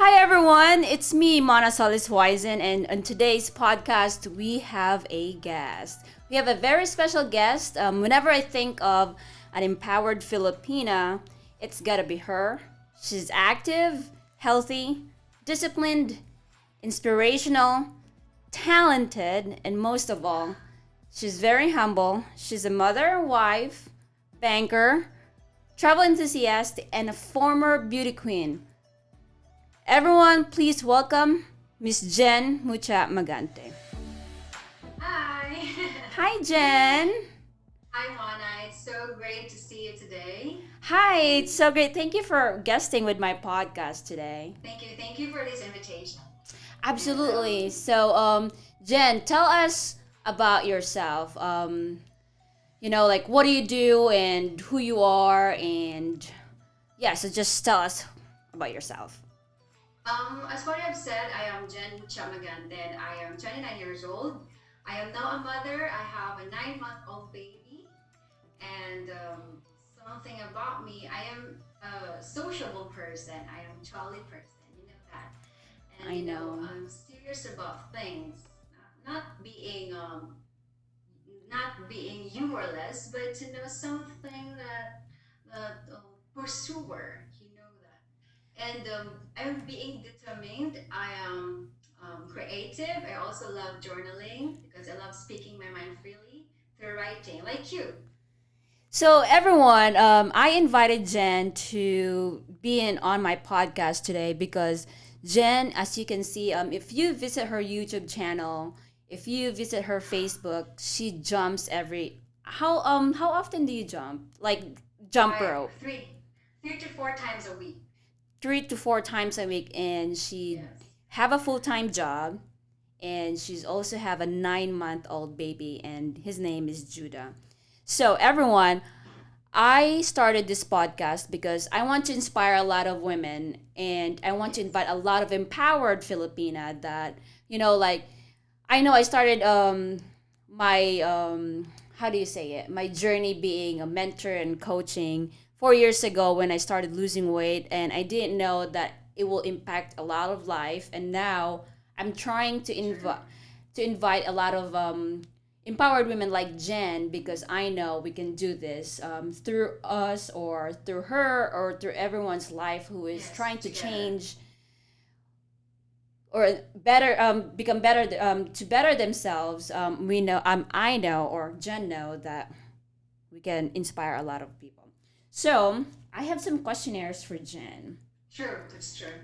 Hi everyone, it's me, Mona Solis Wisen, and on today's podcast we have a guest. We have a very special guest. Whenever I think of an empowered Filipina, it's gotta be her. She's active, healthy, disciplined, inspirational, talented, and most of all, she's very humble. She's a mother, wife, banker, travel enthusiast, and a former beauty queen. Everyone, please welcome Miss Ghen Mutia Magante. Hi. Hi, Jen. Hi, Mona. It's so great to see you today. Hi, it's And so great. Thank you for guesting with my podcast today. thank you for this invitation. And Absolutely. So, Jen, tell us about yourself. Like what do you do and who you are, and yeah. So just tell us about yourself. as what I've said, I am Ghen Mutia Magante and I am 29 years old. I am now a mother. I have a 9-month-old baby. And something about me, I am a sociable person. I am a jolly person. You know that. And I know. I'm serious about things, not being not being humorless, but something that pursuer. You know that. And I'm being determined. I am creative. I also love journaling because I love speaking my mind freely through writing, like you. So everyone, I invited Jen to be in on my podcast today because Jen, as you can see, if you visit her YouTube channel, if you visit her Facebook, she jumps every. How often do you jump? Like jump I rope, three to four times a week. 3 to 4 times a week, and she Yes. have a full time job, and she's also have a 9 month old baby, and his name is Judah. So everyone, I started this podcast because I want to inspire a lot of women and I want to Yes. invite a lot of empowered Filipina that, like I know I started my how do you say it? My journey being a mentor and coaching 4 years ago when I started losing weight, and I didn't know that it will impact a lot of life, and now I'm trying to True. invite a lot of empowered women like Jen because I know we can do this through us or through her or through everyone's life who is Yes. trying to Together. change or better become better to better themselves. We know I know or Jen know that we can inspire a lot of people. So I have some questionnaires for Jen. True. That's true.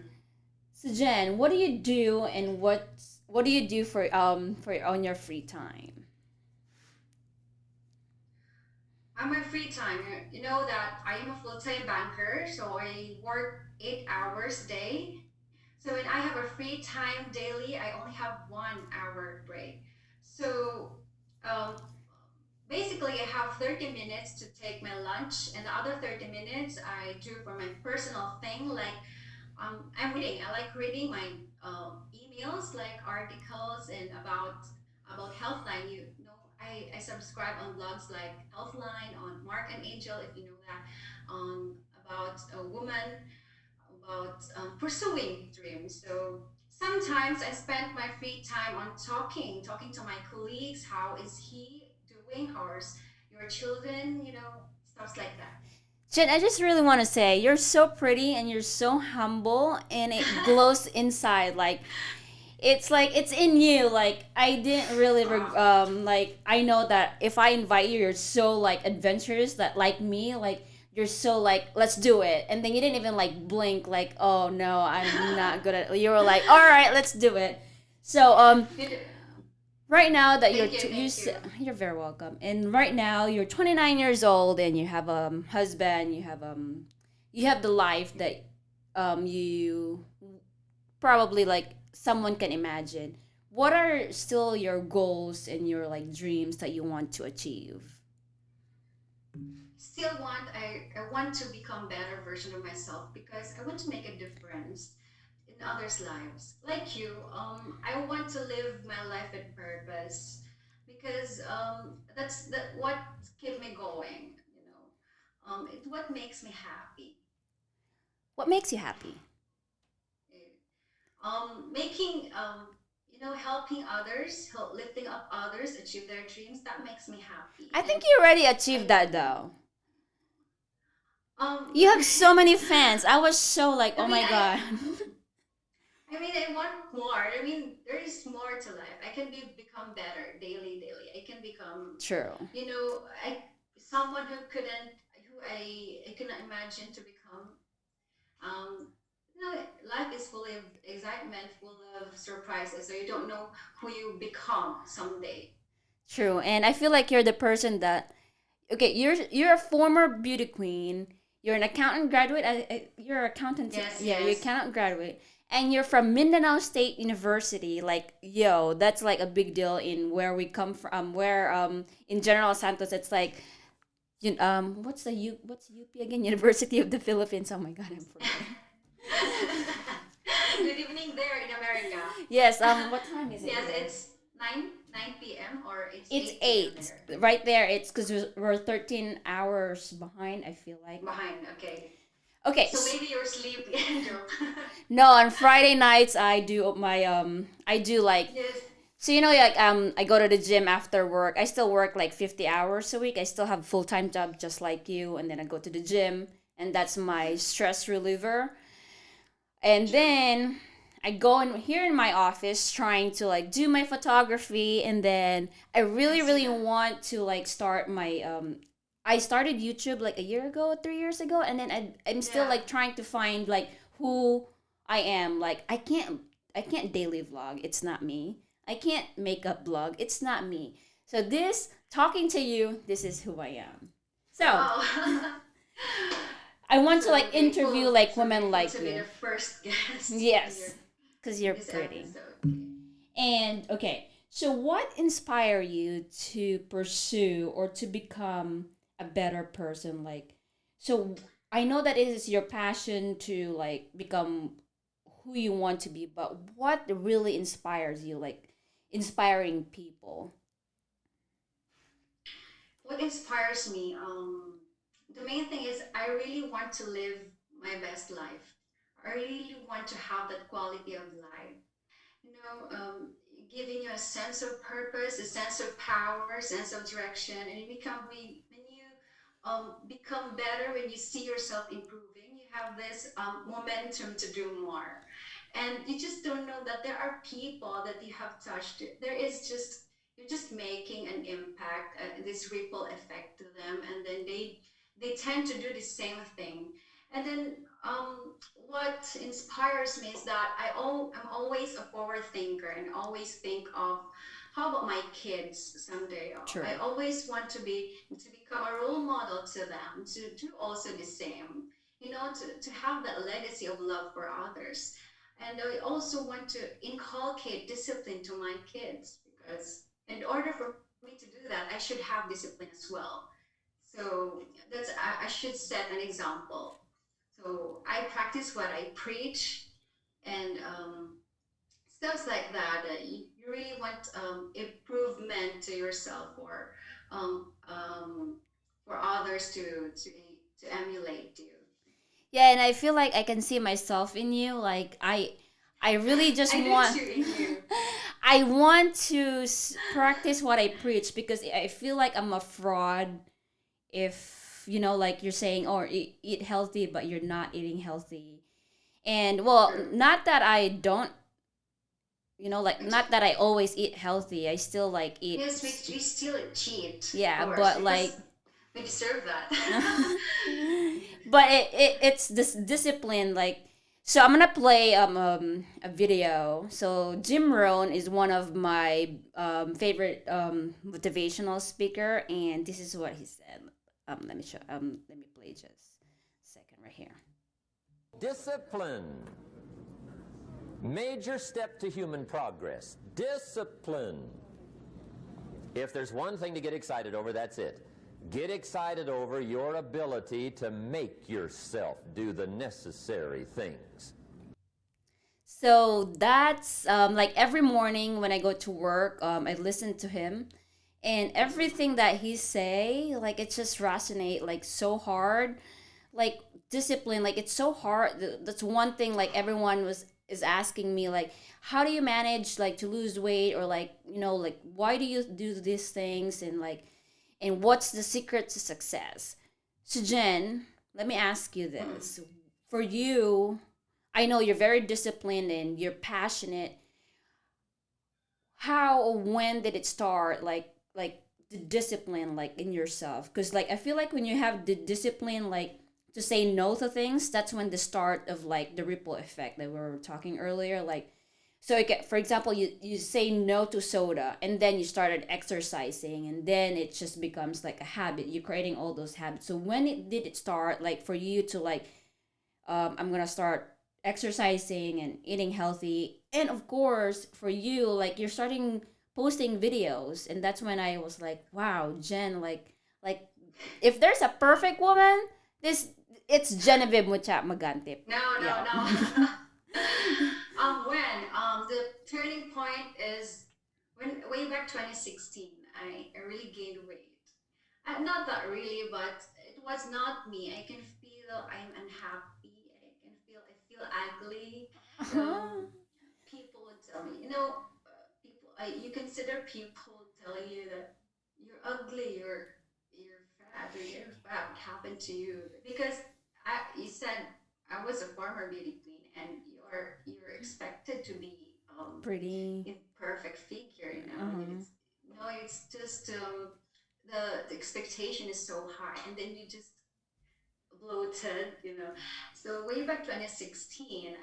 So Jen, what do you do and what do you do for on your free time? On my free time, you know that I am a full-time banker, so I work 8 hours a day. So when I have a free time daily, I only have 1 hour break. So um, basically, I have 30 minutes to take my lunch, and the other 30 minutes I do for my personal thing. Like I'm reading. I like reading my emails, like articles and about Healthline. You know, I subscribe on blogs like Healthline, on Mark and Angel, if you know that, about a woman, about pursuing dreams. So sometimes I spend my free time on talking to my colleagues. How is he doing? How's your children? Stuff like Jen, I just really want to say you're so pretty and you're so humble and it that. glows inside. Like it's in you. Like I didn't really Ah, like I know that if I invite you, you're so like adventurous that like me, like you're so like let's do it, and then you didn't even like blink. Like oh no, I'm not good at. You were like all right, let's do it. So you do. right now that Thank you, thank you. you're very welcome, and right now you're 29 years old and you have a husband, you have the life that you probably like someone can imagine. What are still your goals and your like dreams that you want to achieve? Still I want to become better version of myself because I want to make a difference in others' lives. Like you, I want to live my life with purpose because that's what keep me going. It what makes me happy. What makes you happy? Making helping others, lifting up others achieve their dreams, that makes me happy. I And think you already achieved I that though. um You have so many fans. I was so like, I oh mean my god. I want more. I mean, there is more to life. I can become better daily. I can become, True. I someone who I cannot imagine to become. Um, Life is full of excitement, full of surprises. So you don't know who you become someday. True. And I feel like you're the person that okay, you're a former beauty queen. You're an accountant graduate. You're an accountant. Yes, Yeah, you're yes. accountant graduate, and you're from Mindanao State University. Like, yo, that's like a big deal in where we come from. Where in General Santos, it's like what's UP again? University of the Philippines. Oh my God, I'm forgetting. Good evening there in America. Yes. What time is it Yes, here? it's 9 p.m. or it's It's 8 p.m. eight there. right there. It's because we're 13 hours behind. I feel like. Behind, okay. Okay. So maybe you're sleepy, Angel. No, on Friday nights I do like Yes. so like I go to the gym after work. I still work like 50 hours a week. I still have full-time job just like you, and then I go to the gym, and that's my stress reliever. And True. then I go in here in my office trying to like do my photography, and then I I really see really that. want to like start my I started YouTube like a year ago, 3 years ago, and then I'm still Yeah. like trying to find like who I am. Like I can't daily vlog. It's not me. I can't make up blog. It's not me. So this talking to you, this is who I am. So Wow. I want to So like interview like women grateful like to be you. the first guest Yes, because in you're this pretty. episode. Okay. And okay, so what inspire you to pursue or to become a better person? Like, so I know that it is your passion to like become who you want to be, but what really inspires you? Like, inspiring people. What inspires me? The main thing is I really want to live my best life. I really want to have that quality of life. You know, giving you a sense of purpose, a sense of power, sense of direction, and when you become better, when you see yourself improving, you have this momentum to do more, and you just don't know that there are people that you have touched. There is just you're just making an impact, this ripple effect to them, and then they tend to do the same thing, and then what inspires me is that I'm always a forward thinker and always think of how about my kids someday. I True. always want to become a role model to them, to do also the same, to have that legacy of love for others. And I also want to inculcate discipline to my kids because in order for me to do that, I should have discipline as well. So I should set an example. So I practice what I preach, and stuff like that. You really want improvement to yourself, or for others to emulate you. Yeah, and I feel like I can see myself in you. Like I really just I do want too in you. I want to practice what I preach because I feel like I'm a fraud if like you're saying or eat healthy but you're not eating healthy. And well, True. not that I don't, like But not that I always eat healthy. I still like eat yes, we still cheat, of yeah, course, but because like we deserve that. but it's this discipline like so I'm gonna play a video. So Jim Rohn is one of my favorite motivational speaker, and this is what he said. Let me play just a second right here. Discipline. Major step to human progress. Discipline. If there's one thing to get excited over, that's it. Get excited over your ability to make yourself do the necessary things. So that's like every morning when I go to work, I listen to him, and everything that he say, like it just resonate like so hard, like discipline, like it's so hard. That's one thing like everyone was is asking me like, how do you manage like to lose weight, or like, like why do you do these things, and like, and what's the secret to success? So Jen, let me ask you Mm. this. For you, I know you're very disciplined and you're passionate. How or when did it start, like the discipline like in yourself? Because like I feel like when you have the discipline like to say no to things, that's when the start of like the ripple effect that we were talking earlier. Like, so like, for example, you say no to soda, and then you started exercising, and then it just becomes like a habit. You're creating all those habits. So when it did it start like for you to like, I'm gonna start exercising and eating healthy. And of course, for you, like you're starting posting videos, and that's when I was like, wow, Jen, like if there's a perfect woman, this it's Genevieve Mutia Magante. No, no, Yeah. no. When the turning point is when way back 2016, I really gained weight. Not that really, but it was not me. I can feel I'm unhappy. I feel ugly. Uh-huh. People would tell me, you consider people telling you that you're ugly, you're fat, or you're fat. What happened to you? Because you said I was a former beauty queen, and you're expected to be Pretty. in perfect figure. Uh-huh. It's just the expectation is so high, and then you just bloated. So way back 2016,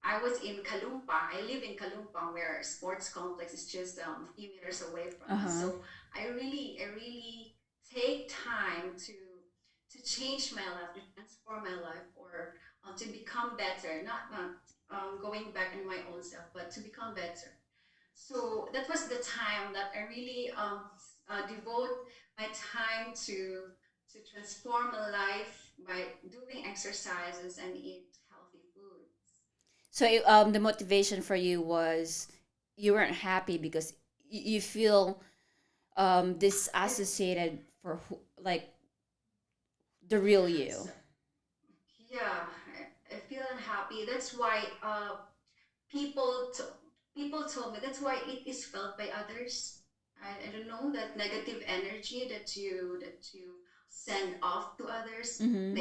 I was in Kalumpang. I live in Kalumpang, where sports complex is just a few meters away from us. Uh-huh. So I really take time to change my life, to transform my life, or to become better. Not going back in my old self, but to become better. So that was the time that I really devote my time to transform my life by doing exercises and eat healthy foods. So the motivation for you was you weren't happy because you feel It, disassociated for like the real you. so, yeah, I feel unhappy. That's why people t- people told me that's why it is felt by others. I don't know that negative energy that you send off to others. Mm-hmm.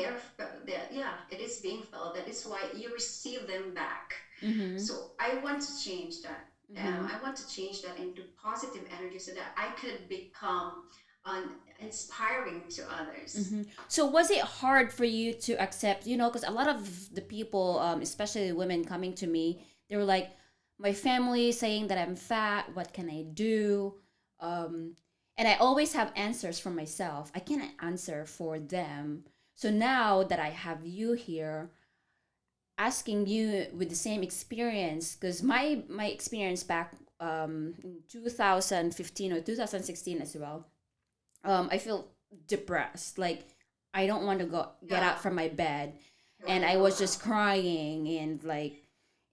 Yeah, it is being felt. That is why you receive them back. Mm-hmm. So I want to change that. Mm-hmm. I want to change that into positive energy so that I could become inspiring to others. Mm-hmm. So was it hard for you to accept, because a lot of the people, especially women coming to me, they were like, my family is saying that I'm fat, what can I do? Um, and I always have answers for myself. I cannot answer for them. So now that I have you here, asking you with the same experience, because my experience back in 2015 or 2016 as well, I feel depressed. Like I don't want to go get Yeah, out from my bed, you want and to I go was just out. crying, and like,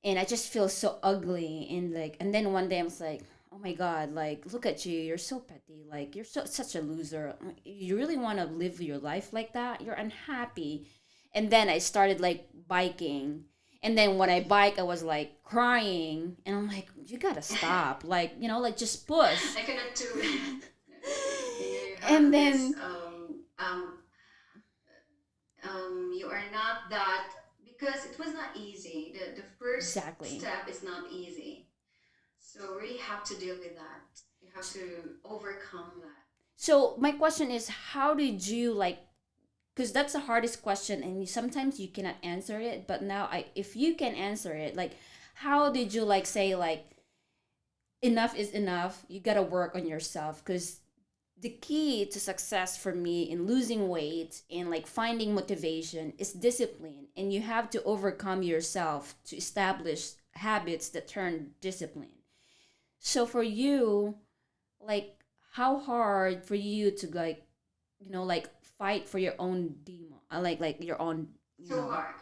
and I just feel so ugly, and like, and then one day I was like, oh my god, like look at you, you're so petty, like you're such a loser. You really want to live your life like that? You're unhappy. And then I started like biking. And then when I bike, I was like crying, and I'm like, you gotta stop, like like just push. I cannot do it. You And have this then you are not that, because it was not easy. The first exactly. step is not easy. So really have to deal with that. You have to overcome that. So my question is, how did you like? Because that's the hardest question, and sometimes you cannot answer it. But now, if you can answer it, like, how did you like say like enough is enough? You gotta work on yourself, because the key to success for me in losing weight and like finding motivation is discipline, and you have to overcome yourself to establish habits that turn discipline. So for you, like how hard for you to like like fight for your own demon, like your own you So know hard.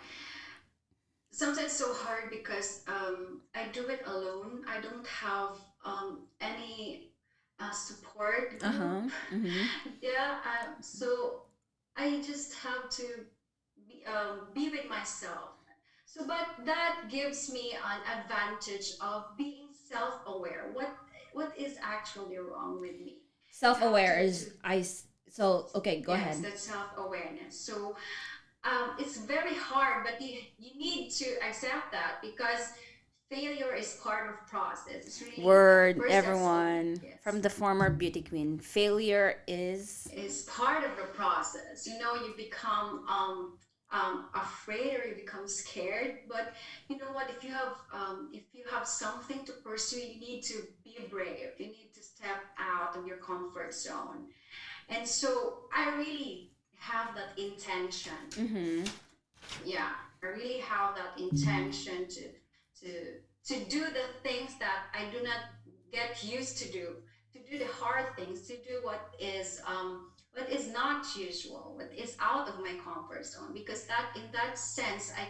Sometimes so hard because I do it alone. I don't have any support group. uh-huh mm-hmm Yeah, so I just have to be with myself. So, but that gives me an advantage of being self-aware. What is actually wrong with me? You have Self-aware to is so okay, go yes, ahead. that's self-awareness. So it's very hard, but you need to accept that because failure is part of process. It's really Word, first that's everyone, yes from the former beauty queen. Failure is part of the process. You know, you become afraid or you become scared. But you know what? If you have something to pursue, you need to be brave. You need to step out of your comfort zone. And so I really have that intention. mm-hmm. Yeah, I really have that intention to to do the things that I do not get used to do the hard things, to do what is not usual, what is out of my comfort zone, because that in that sense I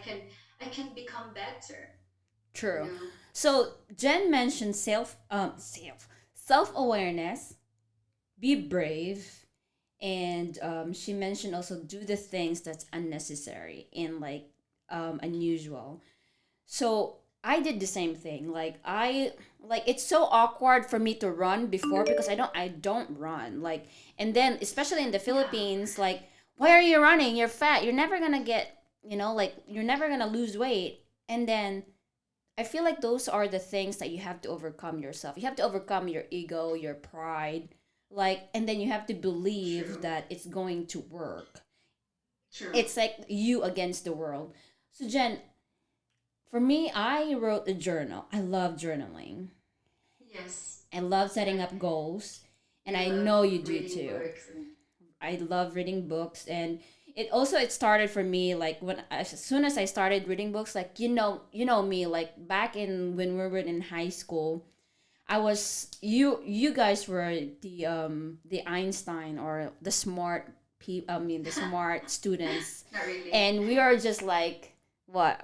can become better, you True. know. So Jen mentioned self-awareness, be brave, and she mentioned also do the things that's unnecessary and like unusual. So I did the same thing. Like it's so awkward for me to run before because I don't run. Like and then especially in the Yeah, Philippines, like why are you running? You're fat. You're never gonna get like you're never gonna lose weight. And then I feel like those are the things that you have to overcome yourself. You have to overcome your ego, your pride, like, and then you have to believe true, that it's going to work. true. It's like you against the world. So, Jen, for me, I wrote a journal. I love journaling. Yes, I love setting and up goals, and you I love know you do reading too. books and I love reading books, and it started for me like when as soon as I started reading books, like you know me, like back in when we were in high school, I was you guys were the Einstein or the smart I mean the smart students, not really. and we are just like what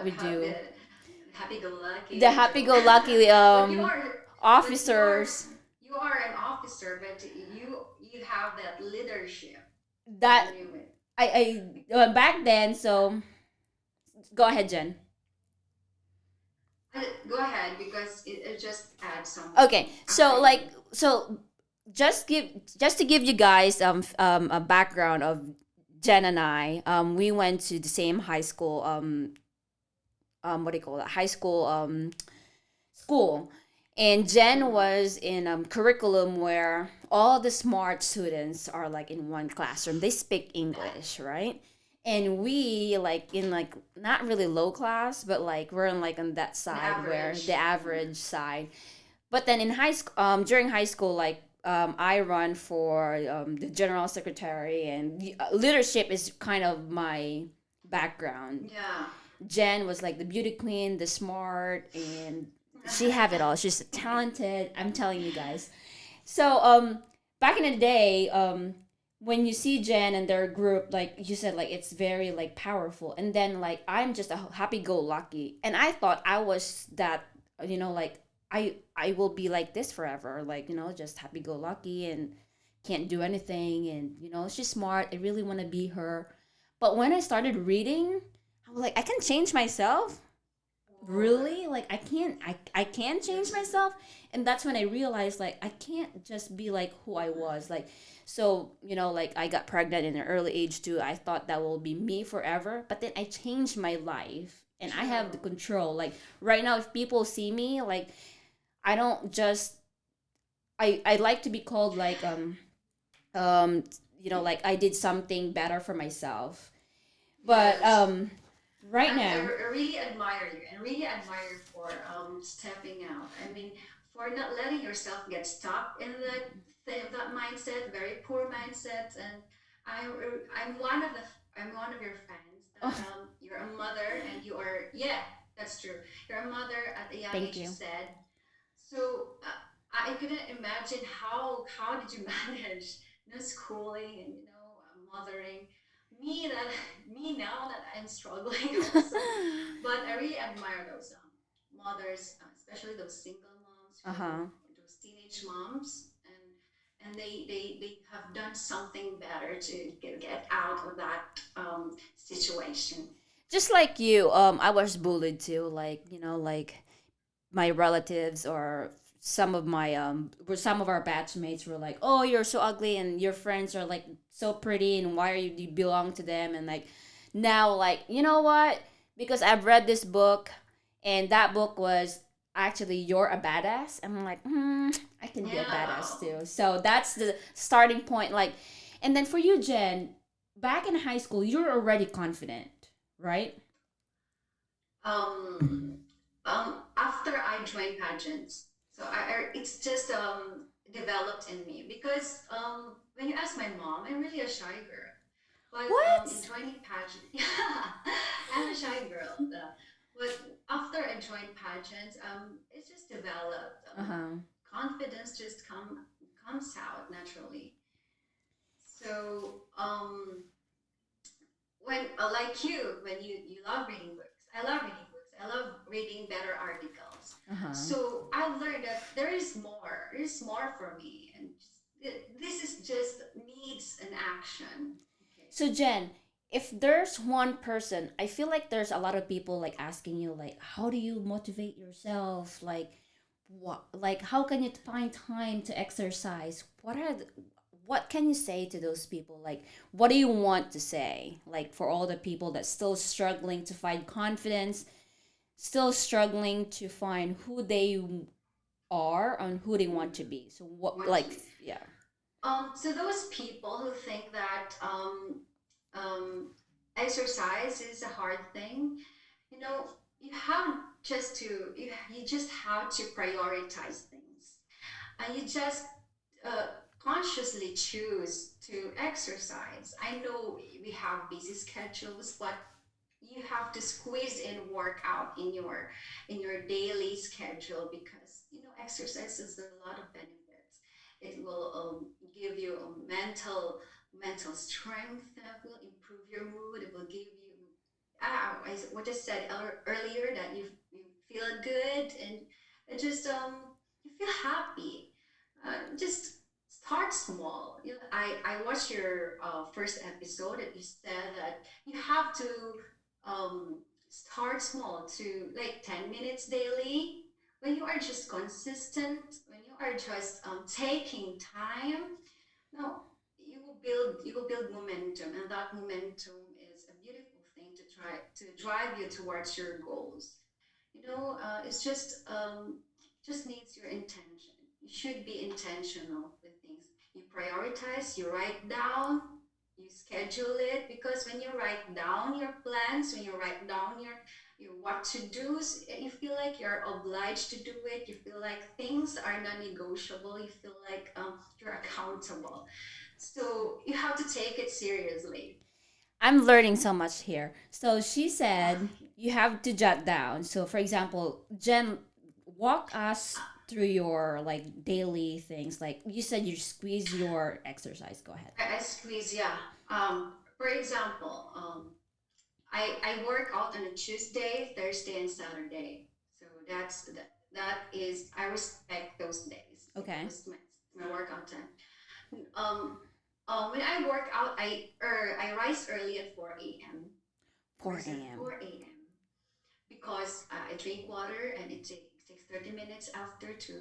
we The do, the happy-go-lucky, happy-go-lucky but you are, but officers you are an officer, but you have that leadership that in you. back then. So go ahead, Jen. Go ahead because it just adds something Okay, after so you. like so just to give you guys a background of Jen and I, we went to the same high school, what do you call it, high school school, and Jen Mm. was in curriculum where all the smart students are like in one classroom. They speak English, right? And we like in like not really low class, but like we're in like on that An side where the average. average side. But then in high school, during high school, like I run for the general secretary, and leadership is kind of my background. Yeah. Jen was like the beauty queen, the smart, and she have it all. She's talented. I'm telling you guys. So back in the day, when you see Jen and their group, like you said, like it's very like powerful, and then like I'm just a happy-go-lucky, and I thought I was that, like I will be like this forever, like just happy-go-lucky and can't do anything, and she's smart. I really want to be her, but when I started reading, I was like, I can change myself. Oh, Really, like I can change that's myself. And that's when I realized like I can't just be like who I was, like, so like I got pregnant in an early age too. I thought that will be me forever, but then I changed my life and I have the true. control. Like right now, if people see me, like I don't just I like to be called like um like I did something better for myself. But Yes. right now, I really admire you and really admire you for stepping out. I mean, for not letting yourself get stuck in that mindset, very poor mindset. And I I'm one of the I'm one of your fans that oh, you're a mother and you are, yeah, that's true. You're a mother at a young thank age, you you. said. So I couldn't imagine how did you manage, schooling and mothering. Me that me now that I'm struggling also, but I really admire those mothers, especially those single moms Uh who huh. those teenage moms, and they have done something better to get out of that situation. Just like you, I was bullied too. Like, like my relatives or some of our batchmates were like, "Oh, you're so ugly," and your friends are like so pretty, and why are you belong to them? And like now, like, you know what? Because I've read this book, and that book was actually "You're a Badass," and I'm like, I can be a badass Yeah. too. So that's the starting point. Like, and then for you, Jen, back in high school, you're already confident, right? Um, After I joined pageants, so it's just developed in me because when you ask my mom, I'm really a shy girl. But in What? joining pageant, yeah, I'm a shy girl. But after I joined pageants, it's just developed. Uh huh. Confidence just comes out naturally. So when like you, when you love reading books, I love reading books. I love reading better articles. Uh huh. So I learned that there is more. There is more for me, and this is just needs an action. Okay. So Jen, if there's one person, I feel like there's a lot of people like asking you like, how do you motivate yourself? Like, what? Like, how can you find time to exercise? What can you say to those people? Like, what do you want to say? Like, for all the people that's still struggling to find confidence, still struggling to find who they are and who they want to Mm, be. So what, want to like, be. yeah. To those people who think that um, exercise is a hard thing, you know, you have just to you just have to prioritize things, and you just uh, consciously choose to exercise. I know we have busy schedules, but you have to squeeze in workout in your daily schedule because exercise has a lot of benefits. It will give you a mental strength. That will improve your mood. It will give you what I said earlier, that you feel good, and it just you feel happy. Just start small. I watched your first episode that you said that you have to start small to like 10 minutes daily. When you are just consistent, when you are just taking time, no, you will build momentum, and that momentum is a beautiful thing to try to drive you towards your goals. It's just needs your intention. You should be intentional with things. You prioritize, you write down, you schedule it, because when you write down your plans, when you write down your what to do, you feel like you're obliged to do it. You feel like things are non-negotiable. You feel like you're accountable. So you have to take it seriously. I'm learning so much here. So she Uh, said you have to jot down. So for example, Jen, walk us through your like daily things. Like you said, you squeeze your exercise. Go ahead. I squeeze, yeah. For example, I work out on a Tuesday, Thursday, and Saturday. So that is, I respect those days Okay. because my workout time. Um, when I work out, I rise early at 4 a.m. Rise 4 at a.m. 4 a.m. because I drink water, and it takes 30 minutes after to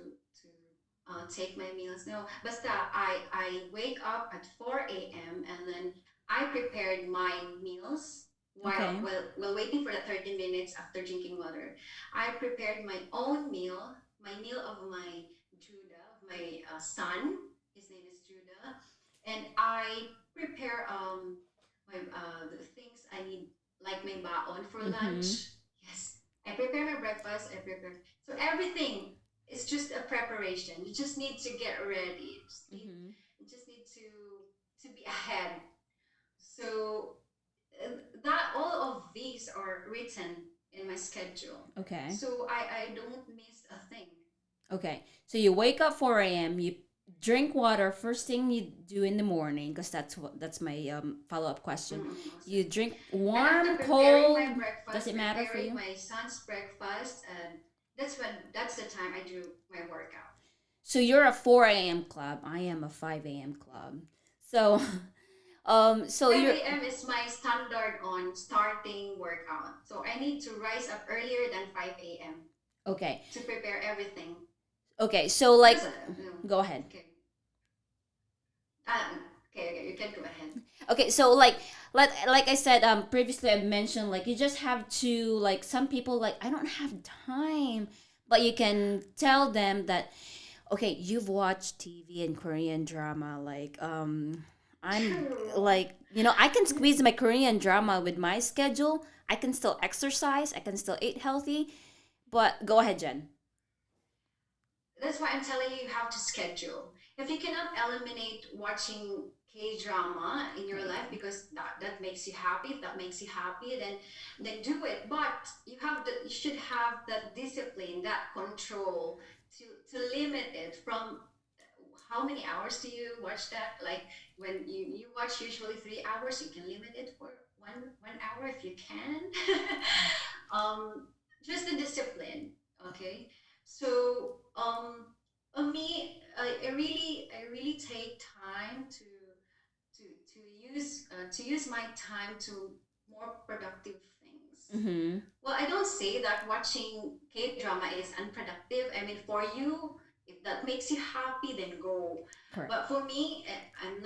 take my meals. No, basta I wake up at 4 a.m. and then I prepared my meals Okay. while waiting for the 30 minutes after drinking water. I prepared my own meal, my meal of my Judah, of my son. His name is Judah, and I prepare the things I need, like my baon for Mm-hmm. lunch. Yes, I prepare my breakfast. I prepare, so everything is just a preparation. You just need to get ready. Mm-hmm. You just need to be ahead. So uh, that all of these are written in my schedule. Okay. So I don't miss a thing. Okay. So you wake up 4 a.m. You drink water first thing you do in the morning because that's my follow up question. Also. You drink And after warm, preparing my cold. Does breakfast, it matter for preparing you? my son's breakfast, and that's the time I do my workout. So you're a 4 a.m. club. I am a 5 a.m. club. So So 5 you're a.m. is my standard on starting workout. So I need to rise up earlier than 5 a.m. okay. to prepare everything. Okay, so like, Because, go ahead. okay. Uh, okay, you can go ahead. Okay, so like I said previously, I mentioned like you just have to, like, some people like, I don't have time, but you can tell them that, okay, you've watched TV and Korean drama, like, I'm True. like, I can squeeze my Korean drama with my schedule. I can still exercise, I can still eat healthy. But go ahead, Jen. That's why I'm telling you, you have to schedule. If you cannot eliminate watching K drama in your life because that makes you happy, if that makes you happy, then do it. But you should have that discipline, that control to limit it from how many hours do you watch that? Like when you watch usually 3 hours, you can limit it for one hour if you can. um, just the discipline, okay? So me, I really take time to use my time to more productive things. Mm-hmm. Well, I don't say that watching K drama is unproductive. I mean, for you, if that makes you happy, then go. Correct. But for me, I'm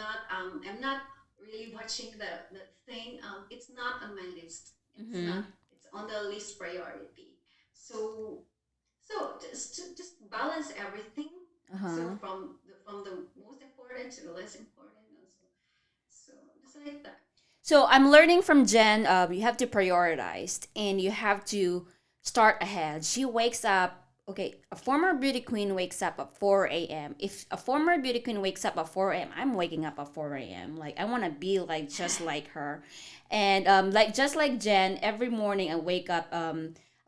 not really watching the thing. It's not on my list. It's Mm-hmm. not. It's on the list priority. So just balance everything. So Uh-huh. from the most important to the less important, also. So just like that. So I'm learning from Jen. You have to prioritize and you have to start ahead. She wakes up. Okay, a former beauty queen wakes up at 4 a.m. If a former beauty queen wakes up at 4 a.m., I'm waking up at 4 a.m. Like, I want to be like just like her, and like just like Jen. Every morning I wake up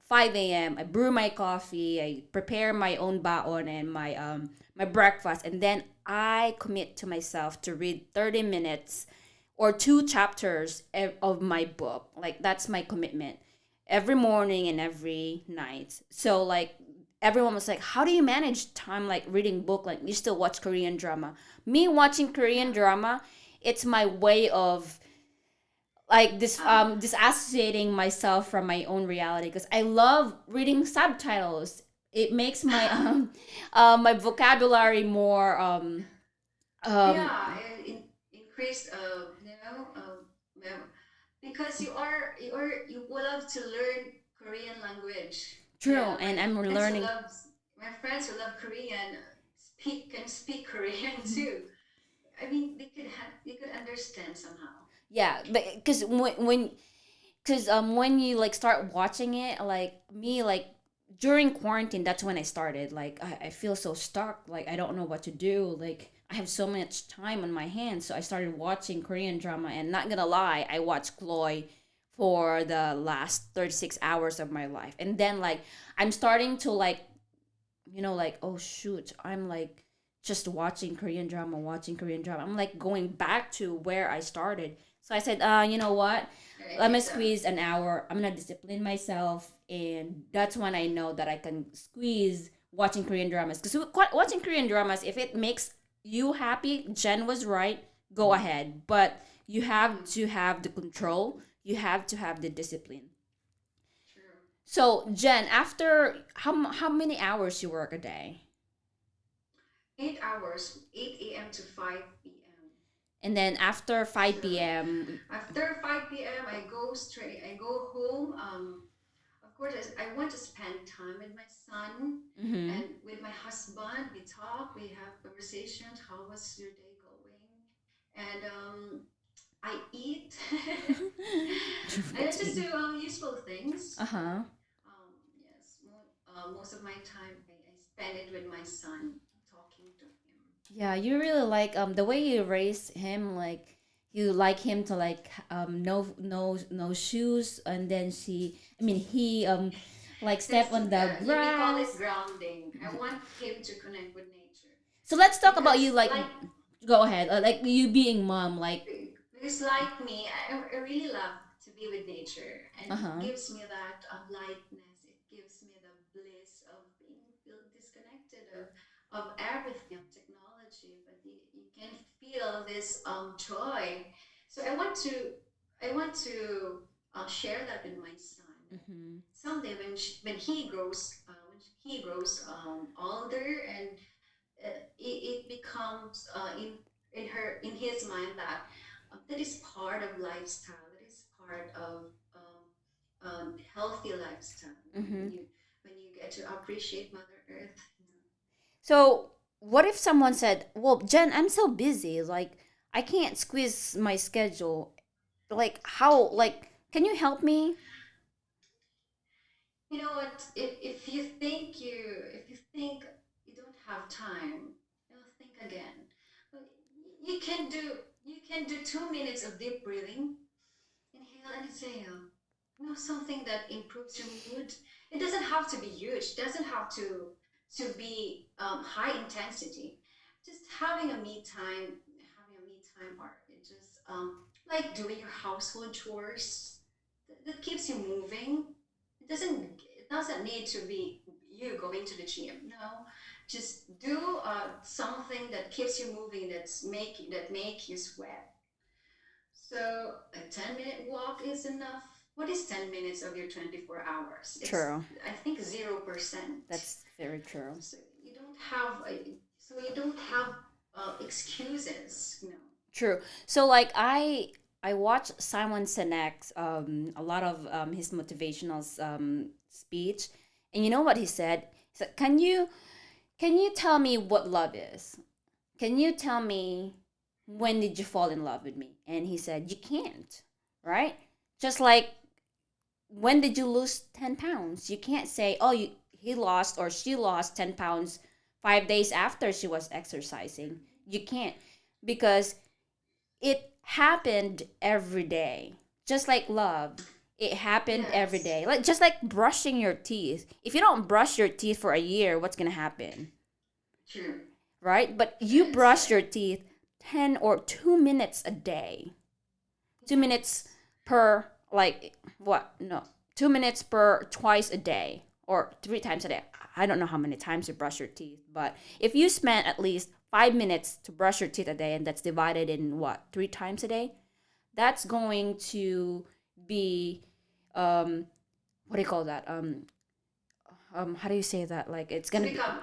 5 a.m. I brew my coffee. I prepare my own baon and my breakfast, and then I commit to myself to read 30 minutes or two chapters of my book. Like, that's my commitment every morning and every night. So like, everyone was like, how do you manage time, like reading book, like you still watch Korean drama? Me watching Korean Yeah. drama, it's my way of like Um. disassociating myself from my own reality, because I love reading subtitles. It makes my my vocabulary more um Yeah, increase because you will love to learn Korean language. true, Yeah, and I'm learning. my friends who love Korean can speak Korean too. I mean, they could understand somehow. Yeah, but because when you like start watching it, like me, like during quarantine, that's when I started. Like, I feel so stuck. Like, I don't know what to do. Like, I have so much time on my hands. So I started watching Korean drama, and not gonna lie, I watched Chloe for the last 36 hours of my life. And then like, I'm starting to like, like, oh shoot, I'm like just watching Korean drama. I'm like going back to where I started. So I said, you know what? I Let me get that. squeeze an hour. I'm gonna discipline myself, and that's when I know that I can squeeze watching Korean dramas. Because watching Korean dramas, if it makes you happy, Jen was right. Go ahead, but you have Mm, to have the control. You have to have the discipline. true. So Jen, after how many hours you work a day? 8 hours, 8 a.m. to 5 p.m. And then after So 5 p.m. after 5 p.m., I go home. Of course, I want to spend time with my son Mm-hmm. and with my husband. We talk, we have conversations. How was your day going? And I eat. And I just do Routine. useful things. Uh-huh. Yes, most of my time I spend it with my son, talking to him. Yeah, you really like the way you raise him, like you like him to like no shoes, and then he like step on the We call it grass. grounding. I want him to connect with nature So let's talk about you, because, like, go ahead, like you being mom, like. like me, I really love to be with nature, and it Uh-huh. gives me that lightness. It gives me the bliss of being feel disconnected of everything, of technology, but you can feel this joy. So I want to share that with my son. That Mm-hmm. someday when he grows older, and it becomes in his mind that that is part of lifestyle. That is part of healthy lifestyle. Mm-hmm. When you get to appreciate Mother Earth. So, what if someone said, "Well, Jen, I'm so busy. Like, I can't squeeze my schedule. Like, how? Like, can you help me?" You know what? If you think you don't have time, think again. Well, You can do you can do 2 minutes of deep breathing, inhale and exhale. Something that improves your mood. It doesn't have to be huge. It doesn't have to be high intensity. Just having a me time, or just like doing your household chores. That keeps you moving. It doesn't need to be you going to the gym. No, just do something that keeps you moving. That make you sweat. So a 10-minute walk is enough. What is 10 minutes of your 24 hours? It's, True. I think, 0%. That's very true. So you don't have excuses. No. True. So, like, I watched Simon Sinek's a lot of his motivational speech, and you know what he said? He said, "Can you tell me what love is? Can you tell me when did you fall in love with me?" And he said, "You can't." Right? Just like, when did you lose 10 pounds? You can't say, "Oh, he lost or she lost 10 pounds 5 days after she was exercising." You can't, because it happened every day. Just like love, it happened every Yes, day. Like, just like brushing your teeth. If you don't brush your teeth for a year, what's going to happen? true. Right? But you Yes, brush your teeth 10 or 2 minutes a day. 2 minutes yes, per, like, what? No. 2 minutes per twice a day or 3 times a day. I don't know how many times you brush your teeth, but if you spend at least 5 minutes to brush your teeth a day, and that's divided in what? 3 times a day? That's going to be, um what do you call that? How do you say that? Like, it's to going to be become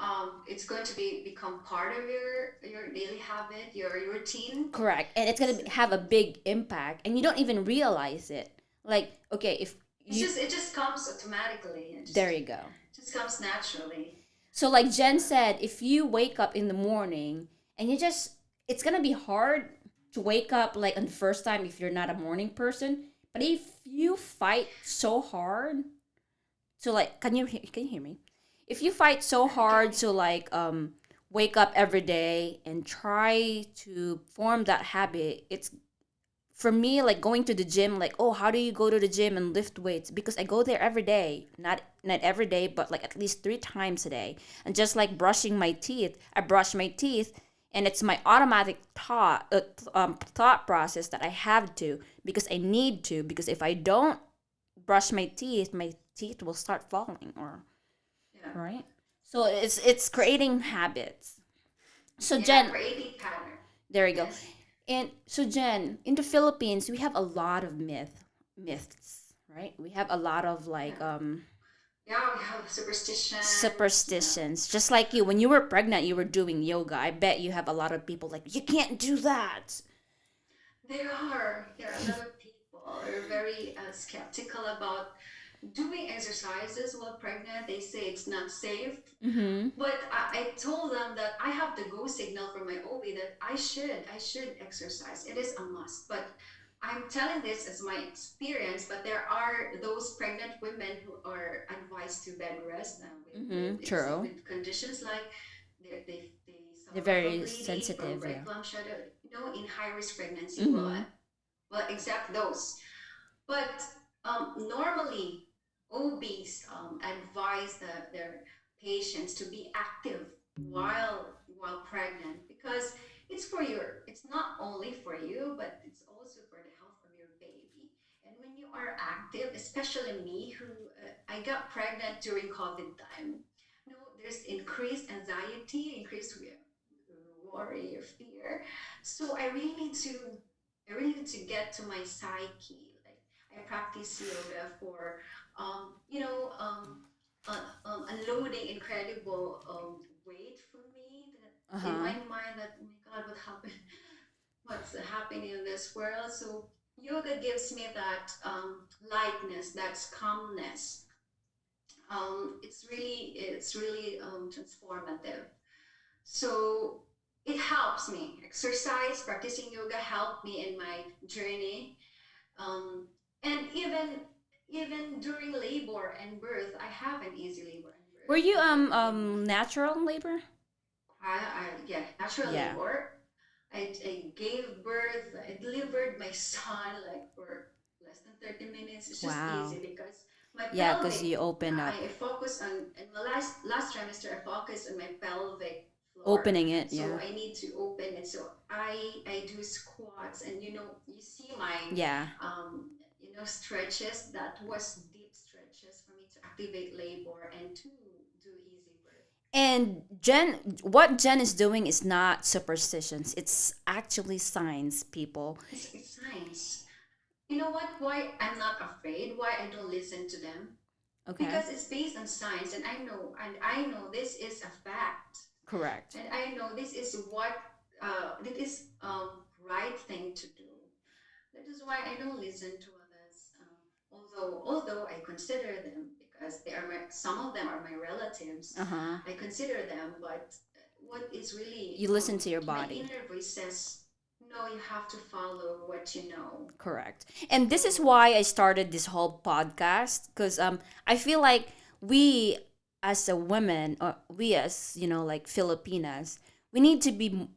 it's going to become part of your daily habit, your routine. correct, and it's going So to have a big impact, and you don't even realize it. Like, okay, if it's you just it just comes automatically. It there just you go. just comes naturally. So, like Jen Yeah. said, if you wake up in the morning and it's gonna be hard to wake up like on the first time if you're not a morning person. But if you fight so hard to, like, can you hear me? If you fight so Yeah, I can hard to, like, wake up every day and try to form that habit, it's for me like going to the gym. Like, oh, how do you go to the gym and lift weights? Because I go there every day. Not every day, but like at least 3 times a day. And just like brushing my teeth, I brush my teeth, and it's my automatic thought process that I have to, because I need to, because if I don't brush my teeth will start falling, or yeah. right. So it's creating habits. So Yeah, Jen, creating pattern. there you go. Yes. And so, Jen, in the Philippines, we have a lot of myths, right? We have a lot of, like, Yeah. Yeah, we have superstitions. Yeah. superstitions. Just like you, when you were pregnant, you were doing yoga. I bet you have a lot of people like, you can't do that. There are a lot of people who are very skeptical about doing exercises while pregnant. They say it's not safe. Mm-hmm. But I told them that I have the go signal from my OB that I should exercise. It is a must. But I'm telling this as my experience. But there are those pregnant women who are advised to bed rest Mm-hmm. True. with conditions like they They're suffer from very bleeding, from sensitive, yeah. rectum shadow. In high risk pregnancy, Mm-hmm. will accept those. But normally, OBs advise their patients to be active while pregnant, because it's not only for you, but it's also for the health of your baby. And when you are active, especially me, who I got pregnant during COVID time, there's increased anxiety, increased worry or fear. So I really need to I really need to get to my psyche. Like I practice yoga for, you know, unloading incredible weight for me Uh that in huh. my mind that oh my God, what happened? What's happening in this world? So yoga gives me that lightness, that's calmness. It's really transformative. So it helps me. Exercise, practicing yoga helped me in my journey. Um, and even during labor and birth, I have an easy labor and Were birth. you I get really, natural labor? yeah, natural Yeah. labor. I gave birth. I delivered my son like for less than 30 minutes. It's just Wow. easy because my Yeah, cause pelvic. you opened up, I focus on in the last trimester. I focus on my pelvic floor, opening it. so Yeah. I need to open it. So I do squats, and you see my Yeah. stretches. That was deep stretches for me to activate labor and to do easy birth. And what Jen is doing is not superstitions. It's actually science, people. It's science. You know what? Why I'm not afraid? Why I don't listen to them? Okay. Because it's based on science, and I know this is a fact, Correct. and I know this is what this is right thing to do. That is why I don't listen to others. Although I consider them because some of them are my relatives. Uh huh. I consider them, but what is really You listen to your my body. inner voice says, no, you have to follow what you know. Correct. And this is So why I started this whole podcast because I feel like we as a women or we as like Filipinas, we need to be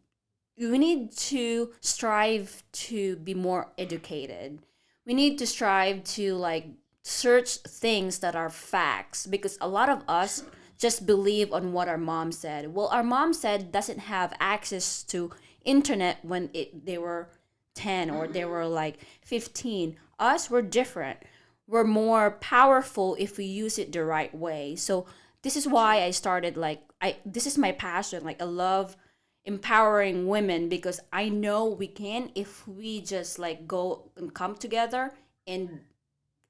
we need to strive to be more educated. We need to strive to like search things that are facts because a lot of us true. just believe on what our mom said. Well, our mom said doesn't have access to internet when they were 10 or they Mm-mm. were like 15. Us, we're different. We're more powerful if we use it the right way. So this is True. why I started like I this is my passion. Like I love empowering women because I know we can if we just like go and come together and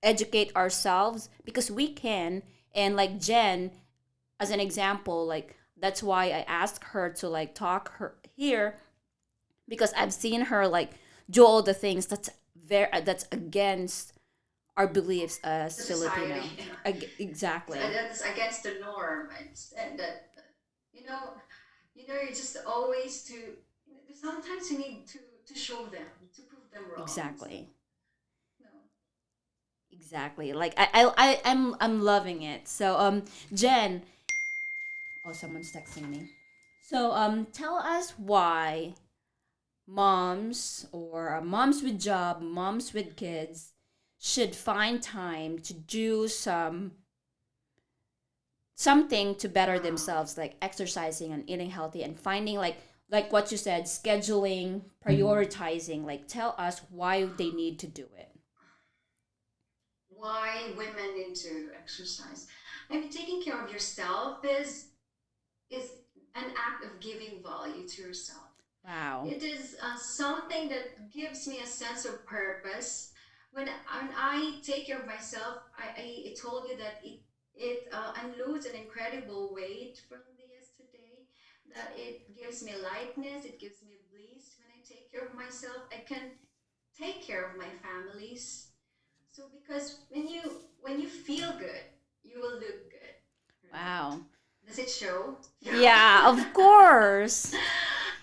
educate ourselves because we can. And like Jen as an example, like that's why I asked her to like talk her here because I've seen her like do all the things that's against our beliefs The as society. Filipino. Exactly. That's against the norm. And that you know, you just always to. Sometimes you need to show them to prove them wrong. So Exactly. no, Exactly. Like I'm loving it. So Jen, oh someone's texting me. So tell us why moms or moms with job, moms with kids should find time to do something to better um, themselves like exercising and eating healthy and finding like what you said scheduling, prioritizing. Like tell us why they need to do it. why women need to exercise. I mean, taking care of yourself is an act of giving value to yourself. Wow. It is something that gives me a sense of purpose. When I take care of myself, I told you that it unloads an incredible weight from the yesterday. That it gives me lightness, it gives me bliss. When I take care of myself, I can take care of my families. So because when you feel good, you will look good, right? Wow. Does it show? Yeah, of course.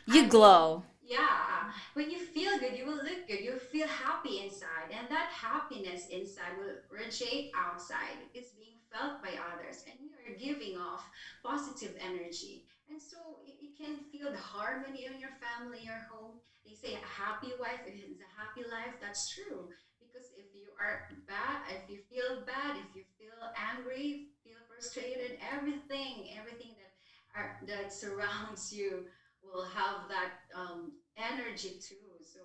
You I mean, glow. yeah, when you feel good, you will look good. You'll feel happy inside, and that happiness inside will radiate outside. It's being felt by others, and you are giving off positive energy. And so you can feel the harmony in your family, your home. They say a happy wife is a happy life. That's true. Because if you are bad, if you feel bad, if you feel angry, feel frustrated, everything that surrounds you will have that energy too. So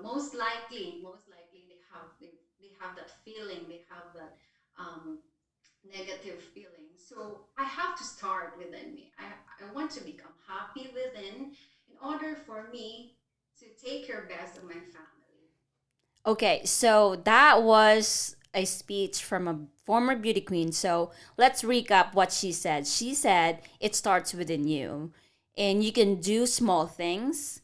most likely they have that feeling, they have that negative feeling. So I have to start within me. I want to become happy within in order for me to take care best of my family. Okay, so that was a speech from a former beauty queen. So let's recap what she said. She said it starts within you, and you can do small things,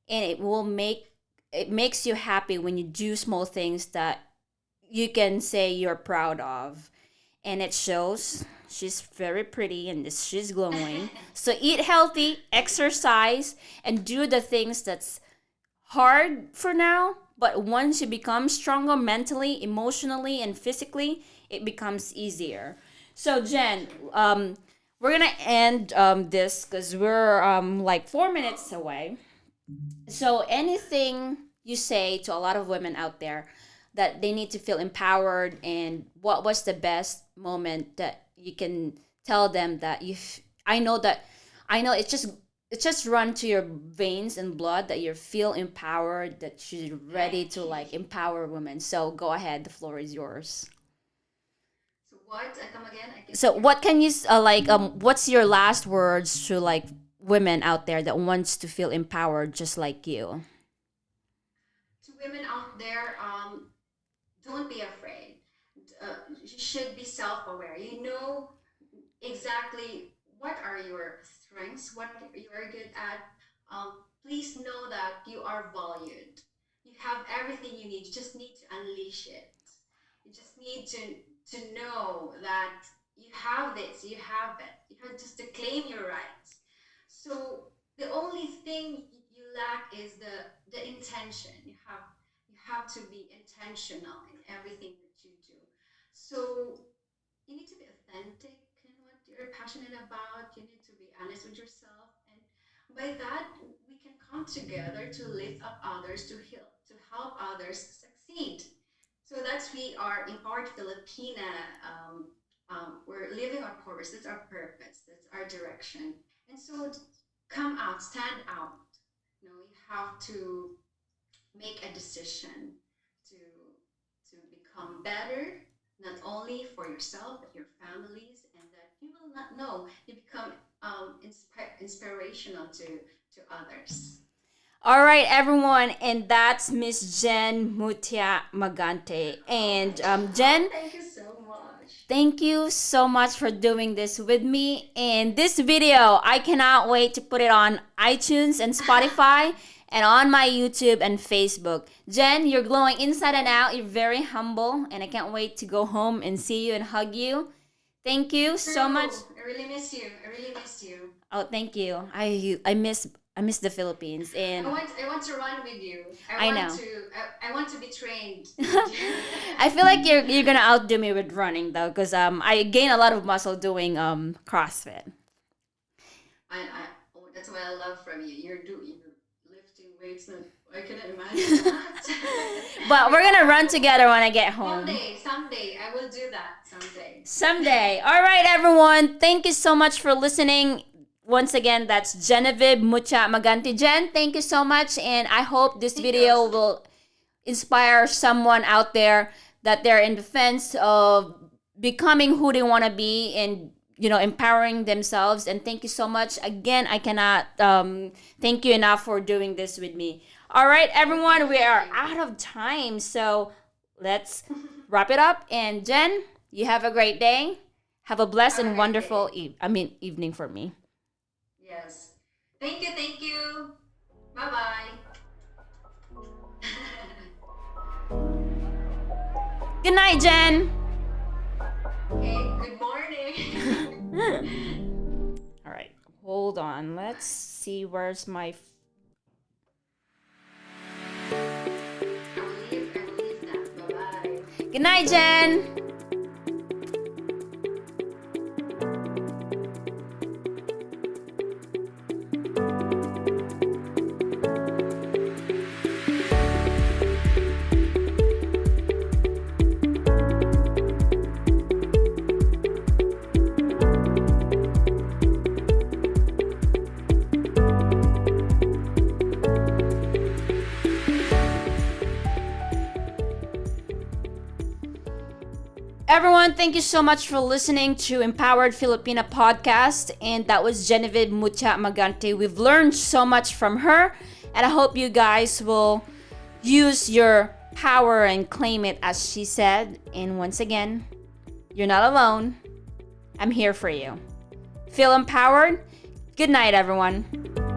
and it makes you happy when you do small things that you can say you're proud of, and it shows. She's very pretty and she's glowing. So eat healthy, exercise, and do the things that's hard for now, but once you become stronger mentally, emotionally, and physically, it becomes easier. So, Jen, we're gonna end this because we're like 4 minutes away. So, anything you say to a lot of women out there that they need to feel empowered, and what was the best moment that you can tell them that I know it's just run to your veins and blood that you feel empowered, that you're ready to like empower women. So go ahead, the floor is yours. So what? I come again? I can So hear. what can you what's your last words to like women out there that wants to feel empowered just like you? To women out there, don't be afraid. You should be self-aware. You know exactly what are your strengths, what you are good at. Please know that you are valued. You have everything you need. You just need to unleash it. You just need to know that you have this, you have it. You have just to claim your rights. So the only thing you lack is the intention. You have to be intentional in everything that you do. So you need to be authentic in what you're passionate about. You need to be honest with yourself, and by that we can come together to lift up others, to help others succeed. So that's we are empowered Filipina. We're living our purpose. That's our purpose. That's our direction. And so come out, stand out. You have to make a decision to become better, not only for yourself but your families, and that you will not know you become inspirational to others. All right, everyone, and that's Miss Ghen Mutia Magante. And Jen, Thank you so much. thank you so much for doing this with me. And this video, I cannot wait to put it on iTunes and Spotify and on my YouTube and Facebook. Jen, you're glowing inside and out. You're very humble, and I can't wait to go home and see you and hug you. Thank you so much. True. I really miss you. I really miss you. Oh, thank you. I miss the Philippines, I and want I want to run with you. I know. I want to be trained with you. I feel like you're gonna outdo me with running though, cause I gain a lot of muscle doing CrossFit. Oh, that's what I love from you. You're lifting weights. Not, I cannot imagine that. But we're gonna run together when I get home. Someday, I will do that. Someday. Someday. All right, everyone. Thank you so much for listening. Once again, that's Genevieve Mucha Magante. Jen, thank you so much, and I hope this Thank video you. will inspire someone out there that they're in defense of becoming who they want to be, and empowering themselves. And thank you so much again. I cannot thank you enough for doing this with me. All right, everyone, we are out of time, so let's wrap it up. And Jen, you have a great day. Have a blessed Have a and great wonderful day. evening for me. Yes. Thank you. Thank you. Bye bye. Good night, Jen. Hey, good morning. All right, hold on. Let's see where's my. I will leave that. Bye bye. Good night, Jen. Everyone, thank you so much for listening to Empowered Filipina podcast. And that was Genevieve Mucha Magante. We've learned so much from her. And I hope you guys will use your power and claim it, as she said. And once again, you're not alone. I'm here for you. Feel empowered? Good night, everyone.